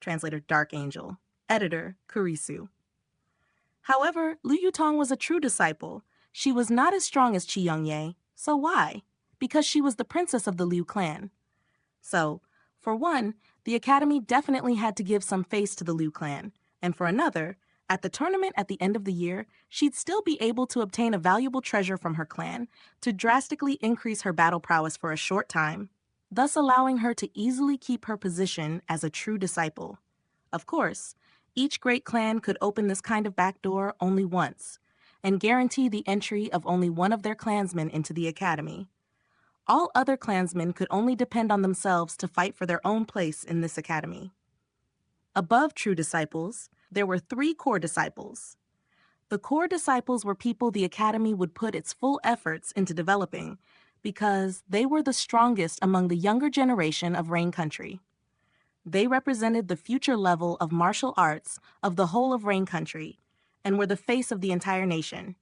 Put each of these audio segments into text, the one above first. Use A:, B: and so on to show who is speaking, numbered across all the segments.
A: translator Dark Angel, editor Kurisu. However, Lu Yutong was a true disciple. She was not as strong as Qi Yongye. So why? Because she was the princess of the Liu clan. So, for one, the academy definitely had to give some face to the Liu clan, and for another, at the tournament at the end of the year, she'd still be able to obtain a valuable treasure from her clan to drastically increase her battle prowess for a short time, thus allowing her to easily keep her position as a true disciple. Of course, each great clan could open this kind of back door only once, and guarantee the entry of only one of their clansmen into the academy. All other clansmen could only depend on themselves to fight for their own place in this academy. Above true disciples, there were 3 core disciples. The core disciples were people the academy would put its full efforts into developing because they were the strongest among the younger generation of Rain Country. They represented the future level of martial arts of the whole of Rain Country and were the face of the entire nation.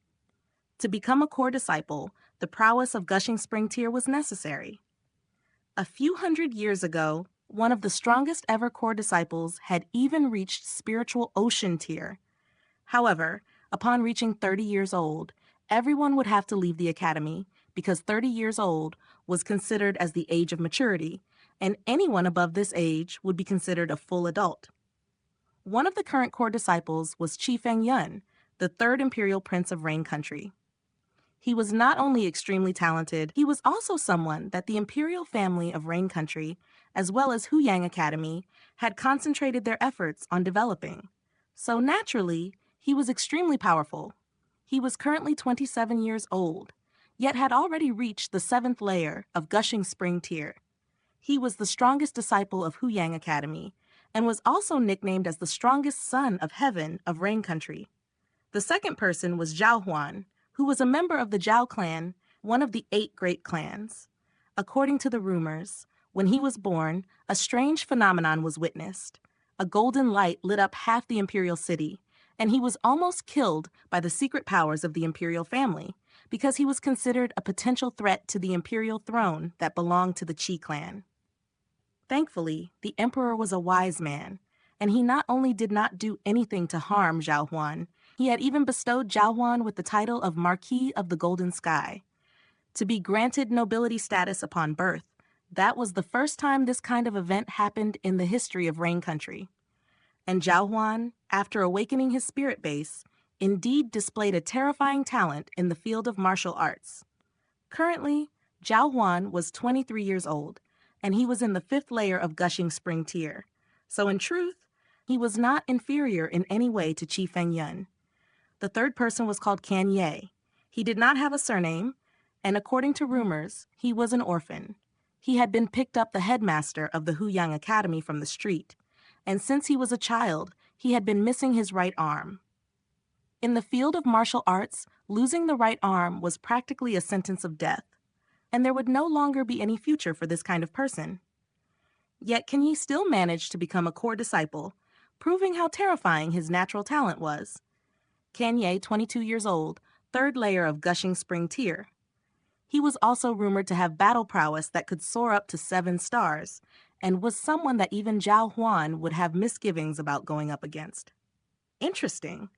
A: To become a core disciple, the prowess of Gushing Spring Tier was necessary. A few hundred years ago, one of the strongest ever core disciples had even reached Spiritual Ocean Tier. However, upon reaching 30 years old, everyone would have to leave the academy because 30 years old was considered as the age of maturity, and anyone above this age would be considered a full adult. One of the current core disciples was Qi Fengyun, the 3rd Imperial Prince of Rain Country. He was not only extremely talented, he was also someone that the imperial family of Rain Country, as well as Huyang Academy, had concentrated their efforts on developing. So naturally, he was extremely powerful. He was currently 27 years old, yet had already reached the 7th layer of Gushing Spring Tier. He was the strongest disciple of Huyang Academy, and was also nicknamed as the strongest son of heaven of Rain Country. The second person was Zhao Huan, who was a member of the Zhao clan, one of the 8 great clans. According to the rumors, when he was born, a strange phenomenon was witnessed. A golden light lit up half the imperial city, and he was almost killed by the secret powers of the imperial family, because he was considered a potential threat to the imperial throne that belonged to the Qi clan. Thankfully, the emperor was a wise man, and he not only did not do anything to harm Zhao Huan, he had even bestowed Zhao Huan with the title of Marquis of the Golden Sky. To be granted nobility status upon birth, that was the first time this kind of event happened in the history of Rain Country. And Zhao Huan, after awakening his spirit base, indeed displayed a terrifying talent in the field of martial arts. Currently, Zhao Huan was 23 years old, and he was in the 5th layer of Gushing Spring Tier. So in truth, he was not inferior in any way to Qi Fengyun. The third person was called Can Ye. He did not have a surname, and according to rumors, he was an orphan. He had been picked up the headmaster of the Huyang Academy from the street, and since he was a child, he had been missing his right arm. In the field of martial arts, losing the right arm was practically a sentence of death, and there would no longer be any future for this kind of person. Yet Can Ye still manage to become a core disciple, proving how terrifying his natural talent was. Can Ye, 22 years old, 3rd layer of Gushing Spring Tier. He was also rumored to have battle prowess that could soar up to 7 stars, and was someone that even Zhao Huan would have misgivings about going up against. Interesting.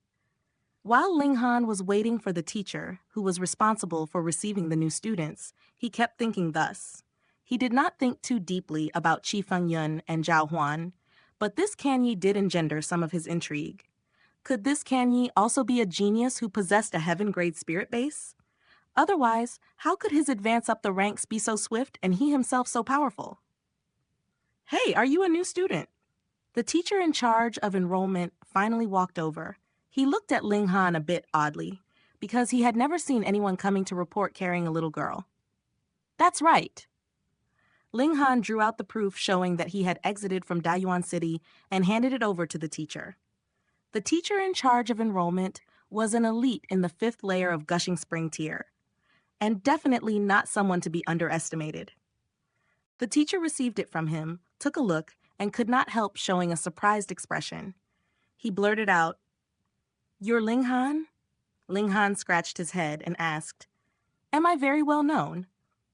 A: While Ling Han was waiting for the teacher, who was responsible for receiving the new students, he kept thinking thus. He did not think too deeply about Qi Fengyun and Zhao Huan, but this Can Ye did engender some of his intrigue. Could this Can Ye also be a genius who possessed a heaven-grade spirit base? Otherwise, how could his advance up the ranks be so swift and he himself so powerful? Hey, are you a new student? The teacher in charge of enrollment finally walked over. He looked at Ling Han a bit oddly, because he had never seen anyone coming to report carrying a little girl. That's right. Ling Han drew out the proof showing that he had exited from Dayuan City and handed it over to the teacher. The teacher in charge of enrollment was an elite in the 5th layer of Gushing Spring Tier, and definitely not someone to be underestimated. The teacher received it from him, took a look, and could not help showing a surprised expression. He blurted out, "You're Ling Han?" Ling Han scratched his head and asked, "Am I very well known?"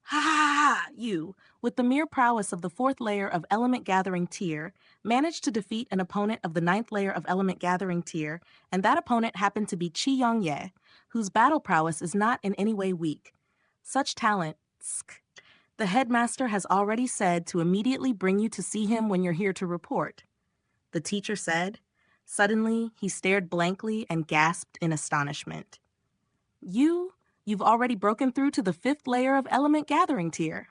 A: "Ha ha ha, you, with the mere prowess of the 4th layer of Element Gathering tier, managed to defeat an opponent of the 9th layer of Element Gathering tier, and that opponent happened to be Chi Yong-ye, whose battle prowess is not in any way weak. Such talent, the headmaster has already said to immediately bring you to see him when you're here to report, the teacher said. Suddenly, he stared blankly and gasped in astonishment. You've already broken through to the 5th layer of Element Gathering tier.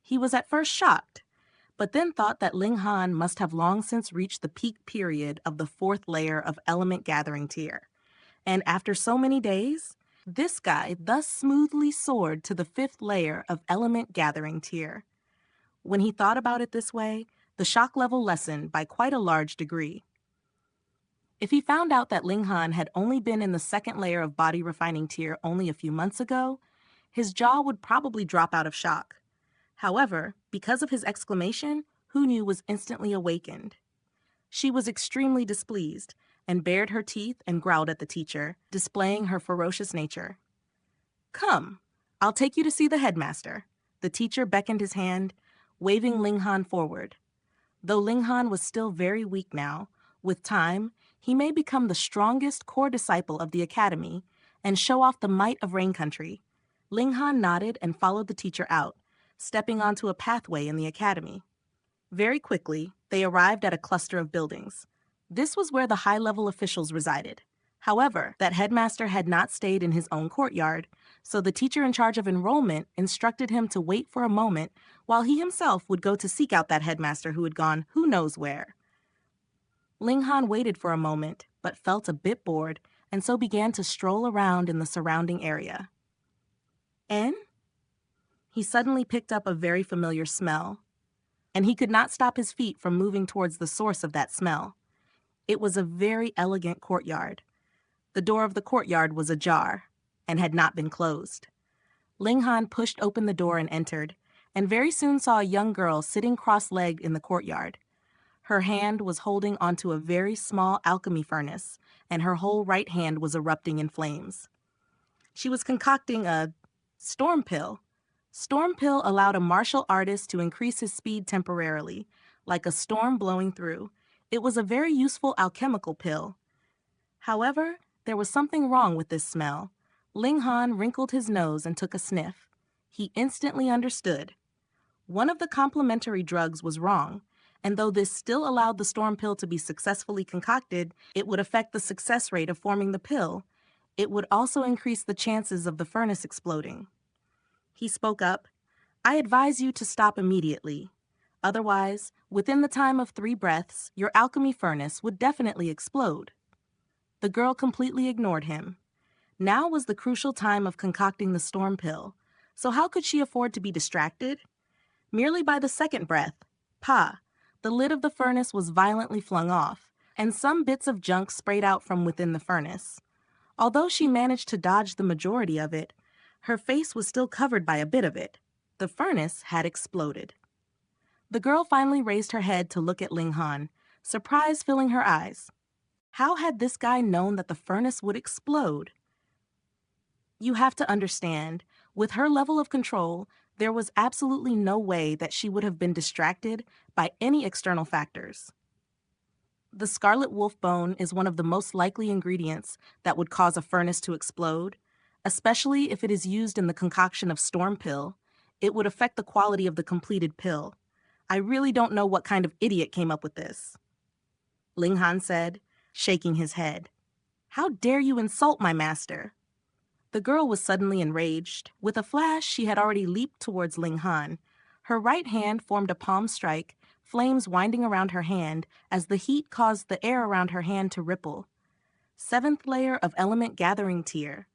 A: He was at first shocked, but then thought that Ling Han must have long since reached the peak period of the 4th layer of Element Gathering tier. And after so many days, this guy thus smoothly soared to the 5th layer of Element Gathering tier. When he thought about it this way, the shock level lessened by quite a large degree. If he found out that Ling Han had only been in the 2nd layer of Body Refining tier only a few months ago, his jaw would probably drop out of shock. However, because of his exclamation, Hu Nu was instantly awakened. She was extremely displeased and bared her teeth and growled at the teacher, displaying her ferocious nature. Come, I'll take you to see the headmaster. The teacher beckoned his hand, waving Ling Han forward. Though Ling Han was still very weak now, with time, he may become the strongest core disciple of the academy and show off the might of Rain Country. Ling Han nodded and followed the teacher out, stepping onto a pathway in the academy. Very quickly, they arrived at a cluster of buildings. This was where the high-level officials resided. However, that headmaster had not stayed in his own courtyard, so the teacher in charge of enrollment instructed him to wait for a moment while he himself would go to seek out that headmaster who had gone who knows where. Ling Han waited for a moment, but felt a bit bored, and so began to stroll around in the surrounding area. And he suddenly picked up a very familiar smell, and he could not stop his feet from moving towards the source of that smell. It was a very elegant courtyard. The door of the courtyard was ajar and had not been closed. Ling Han pushed open the door and entered, and very soon saw a young girl sitting cross-legged in the courtyard. Her hand was holding onto a very small alchemy furnace, and her whole right hand was erupting in flames. She was concocting a storm pill. Storm pill allowed a martial artist to increase his speed temporarily, like a storm blowing through. It was a very useful alchemical pill. However, there was something wrong with this smell. Ling Han wrinkled his nose and took a sniff. He instantly understood. One of the complementary drugs was wrong, and though this still allowed the storm pill to be successfully concocted, it would affect the success rate of forming the pill. It would also increase the chances of the furnace exploding. He spoke up. I advise you to stop immediately. Otherwise, within the time of 3 breaths, your alchemy furnace would definitely explode. The girl completely ignored him. Now was the crucial time of concocting the storm pill, so how could she afford to be distracted? Merely by the 2nd breath, the lid of the furnace was violently flung off, and some bits of junk sprayed out from within the furnace. Although she managed to dodge the majority of it, her face was still covered by a bit of it. The furnace had exploded. The girl finally raised her head to look at Ling Han, surprise filling her eyes. How had this guy known that the furnace would explode? You have to understand, with her level of control, there was absolutely no way that she would have been distracted by any external factors. The scarlet wolf bone is one of the most likely ingredients that would cause a furnace to explode, especially if it is used in the concoction of storm pill. It would affect the quality of the completed pill. I really don't know what kind of idiot came up with this. Ling Han said, shaking his head. How dare you insult my master? The girl was suddenly enraged. With a flash, she had already leaped towards Ling Han. Her right hand formed a palm strike, flames winding around her hand as the heat caused the air around her hand to ripple. 7th layer of Element Gathering tier.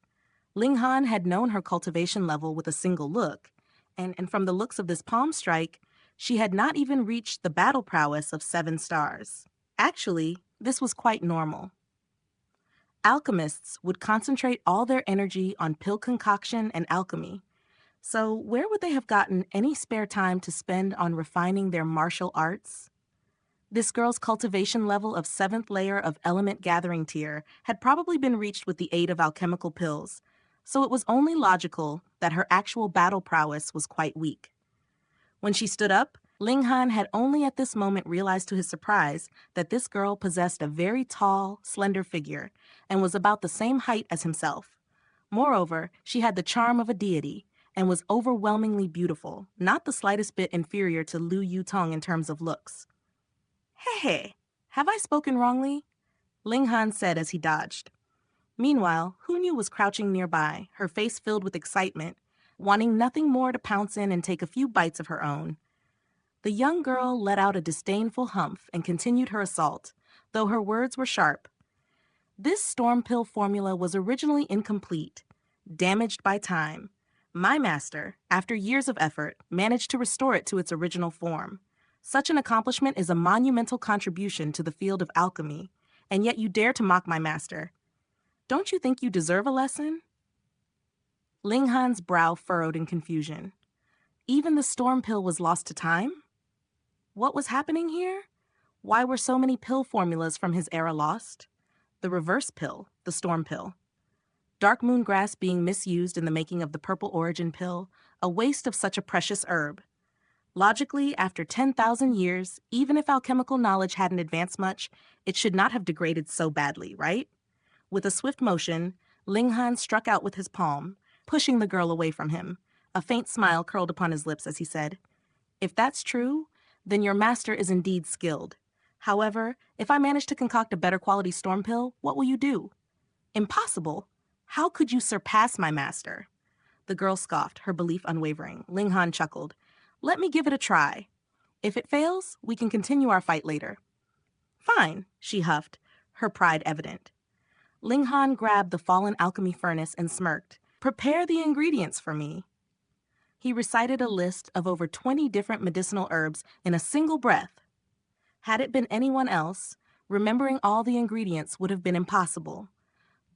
A: Ling Han had known her cultivation level with a single look, and from the looks of this palm strike, she had not even reached the battle prowess of 7 stars. Actually, this was quite normal. Alchemists would concentrate all their energy on pill concoction and alchemy. So where would they have gotten any spare time to spend on refining their martial arts? This girl's cultivation level of 7th layer of Element Gathering tier had probably been reached with the aid of alchemical pills, so it was only logical that her actual battle prowess was quite weak. When she stood up, Ling Han had only at this moment realized to his surprise that this girl possessed a very tall, slender figure and was about the same height as himself. Moreover, she had the charm of a deity and was overwhelmingly beautiful, not the slightest bit inferior to Liu Yutong in terms of looks. Hey, have I spoken wrongly? Ling Han said as he dodged. Meanwhile, Hunyu was crouching nearby, her face filled with excitement, wanting nothing more to pounce in and take a few bites of her own. The young girl let out a disdainful humph and continued her assault, though her words were sharp. This storm pill formula was originally incomplete, damaged by time. My master, after years of effort, managed to restore it to its original form. Such an accomplishment is a monumental contribution to the field of alchemy, and yet you dare to mock my master. Don't you think you deserve a lesson? Ling Han's brow furrowed in confusion. Even the storm pill was lost to time? What was happening here? Why were so many pill formulas from his era lost? The reverse pill, the storm pill. Dark moon grass being misused in the making of the purple origin pill, a waste of such a precious herb. Logically, after 10,000 years, even if alchemical knowledge hadn't advanced much, it should not have degraded so badly, right? With a swift motion, Ling Han struck out with his palm, pushing the girl away from him. A faint smile curled upon his lips as he said, "If that's true, then your master is indeed skilled. However, if I manage to concoct a better quality storm pill, what will you do?" "Impossible. How could you surpass my master?" The girl scoffed, her belief unwavering. Ling Han chuckled. "Let me give it a try. If it fails, we can continue our fight later." "Fine," she huffed, her pride evident. Ling Han grabbed the fallen alchemy furnace and smirked. "Prepare the ingredients for me." He recited a list of over 20 different medicinal herbs in a single breath. Had it been anyone else, remembering all the ingredients would have been impossible.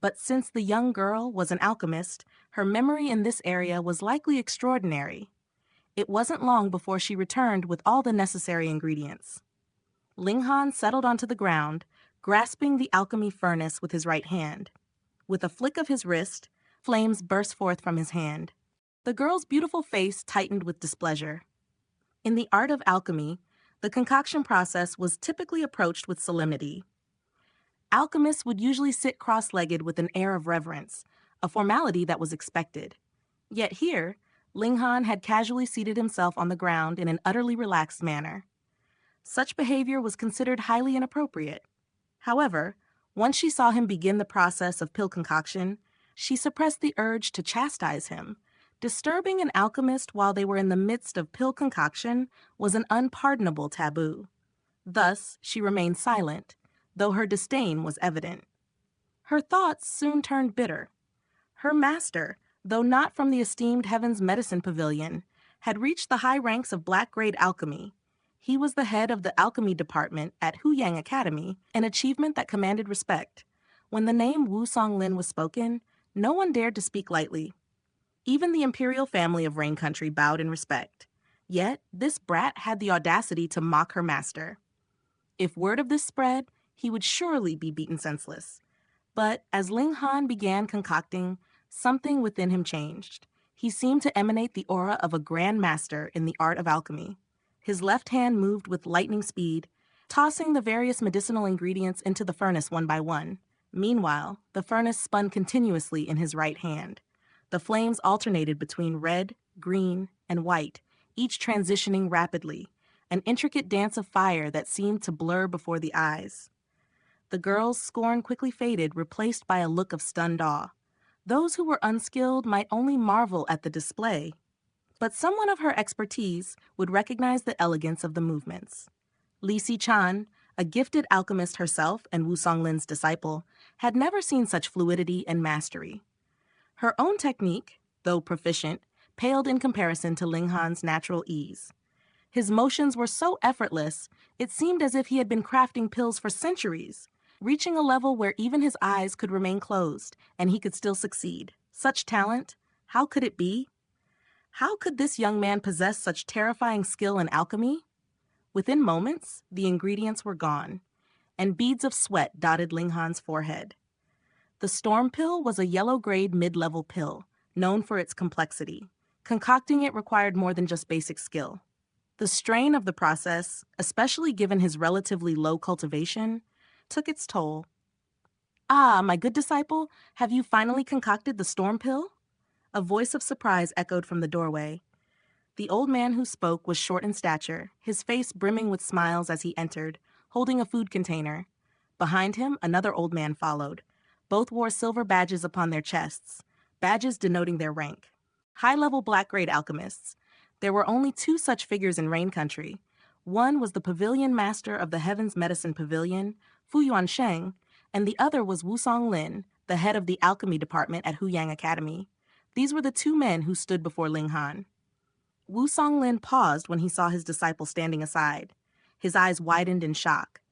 A: But since the young girl was an alchemist, her memory in this area was likely extraordinary. It wasn't long before she returned with all the necessary ingredients. Ling Han settled onto the ground, grasping the alchemy furnace with his right hand. With a flick of his wrist, flames burst forth from his hand. The girl's beautiful face tightened with displeasure. In the art of alchemy, the concoction process was typically approached with solemnity. Alchemists would usually sit cross-legged with an air of reverence, a formality that was expected. Yet here, Ling Han had casually seated himself on the ground in an utterly relaxed manner. Such behavior was considered highly inappropriate. However, once she saw him begin the process of pill concoction, she suppressed the urge to chastise him. Disturbing an alchemist while they were in the midst of pill concoction was an unpardonable taboo. Thus, she remained silent, though her disdain was evident. Her thoughts soon turned bitter. Her master, though not from the esteemed Heaven's Medicine Pavilion, had reached the high ranks of black-grade alchemy. He was the head of the alchemy department at Huyang Academy, an achievement that commanded respect. When the name Wu Songlin was spoken, no one dared to speak lightly. Even the imperial family of Rain Country bowed in respect. Yet, this brat had the audacity to mock her master. If word of this spread, he would surely be beaten senseless. But as Ling Han began concocting, something within him changed. He seemed to emanate the aura of a grand master in the art of alchemy. His left hand moved with lightning speed, tossing the various medicinal ingredients into the furnace one by one. Meanwhile, the furnace spun continuously in his right hand. The flames alternated between red, green, and white, each transitioning rapidly, an intricate dance of fire that seemed to blur before the eyes. The girl's scorn quickly faded, replaced by a look of stunned awe. Those who were unskilled might only marvel at the display, but someone of her expertise would recognize the elegance of the movements. Li Si-chan, a gifted alchemist herself and Wu Songlin's disciple, had never seen such fluidity and mastery. Her own technique, though proficient, paled in comparison to Ling Han's natural ease. His motions were so effortless, it seemed as if he had been crafting pills for centuries, reaching a level where even his eyes could remain closed and he could still succeed. Such talent, how could it be? How could this young man possess such terrifying skill in alchemy? Within moments, the ingredients were gone, and beads of sweat dotted Ling Han's forehead. The storm pill was a yellow-grade mid-level pill, known for its complexity. Concocting it required more than just basic skill. The strain of the process, especially given his relatively low cultivation, took its toll. "Ah, my good disciple, have you finally concocted the storm pill?" A voice of surprise echoed from the doorway. The old man who spoke was short in stature, his face brimming with smiles as he entered, holding a food container. Behind him, another old man followed. Both wore silver badges upon their chests, badges denoting their rank. High-level black-grade alchemists. There were only two such figures in Rain Country. One was the pavilion master of the Heavens Medicine Pavilion, Fu Yuansheng, and the other was Wu Songlin, the head of the alchemy department at Huyang Academy. These were the two men who stood before Ling Han. Wu Songlin paused when he saw his disciple standing aside. His eyes widened in shock.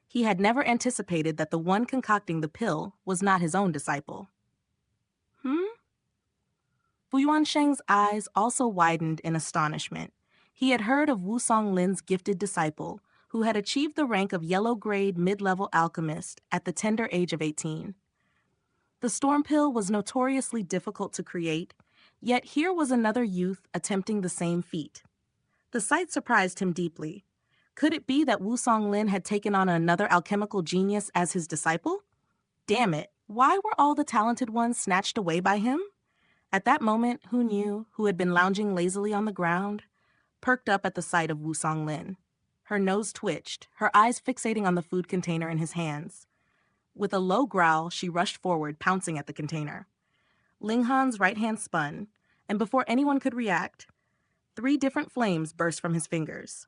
A: He had never anticipated that the one concocting the pill was not his own disciple. Fu Yuansheng's eyes also widened in astonishment. He had heard of Wu Songlin's gifted disciple, who had achieved the rank of yellow-grade mid-level alchemist at the tender age of 18. The storm pill was notoriously difficult to create, yet here was another youth attempting the same feat. The sight surprised him deeply. Could it be that Wu Songlin had taken on another alchemical genius as his disciple? Damn it, why were all the talented ones snatched away by him? At that moment, Hu Niu, who had been lounging lazily on the ground, perked up at the sight of Wu Songlin. Her nose twitched, her eyes fixating on the food container in his hands. With a low growl, she rushed forward, pouncing at the container. Ling Han's right hand spun, and before anyone could react, 3 different flames burst from his fingers.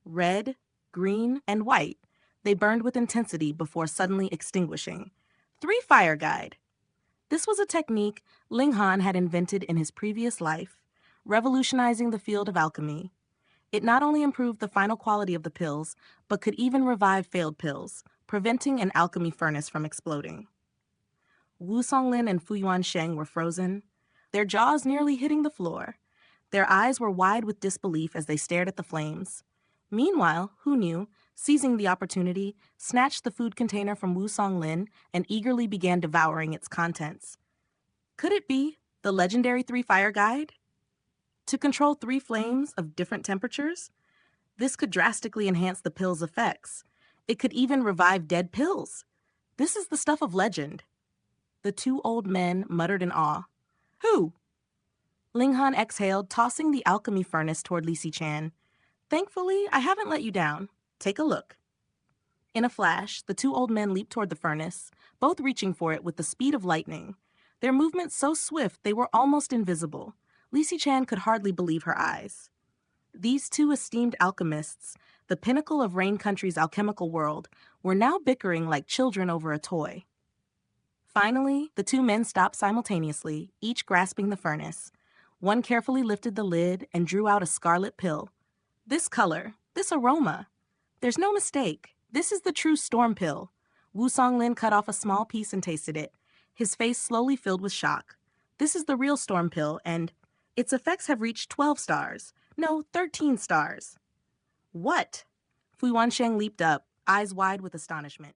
A: Red, green, and white, they burned with intensity before suddenly extinguishing. 3 fire guide. This was a technique Ling Han had invented in his previous life, revolutionizing the field of alchemy. It not only improved the final quality of the pills, but could even revive failed pills, preventing an alchemy furnace from exploding. Wu Songlin and Fu Yuansheng were frozen, their jaws nearly hitting the floor. Their eyes were wide with disbelief as they stared at the flames. Meanwhile, Hu Niu, seizing the opportunity, snatched the food container from Wu Songlin and eagerly began devouring its contents. Could it be the legendary 3 fire guide? To control 3 flames of different temperatures? This could drastically enhance the pill's effects. It could even revive dead pills. This is the stuff of legend. The 2 old men muttered in awe. Who? Ling Han exhaled, tossing the alchemy furnace toward Li Chan. Thankfully, I haven't let you down. Take a look. In a flash, the 2 old men leaped toward the furnace, both reaching for it with the speed of lightning. Their movements so swift they were almost invisible. Li Chan could hardly believe her eyes. These 2 esteemed alchemists, the pinnacle of Rain Country's alchemical world, were now bickering like children over a toy. Finally, the 2 men stopped simultaneously, each grasping the furnace. One carefully lifted the lid and drew out a scarlet pill. This color, this aroma. There's no mistake. This is the true storm pill. Wu Songlin cut off a small piece and tasted it. His face slowly filled with shock. This is the real storm pill, and its effects have reached 12 stars. No, 13 stars. What? Fu Yuansheng leaped up, eyes wide with astonishment.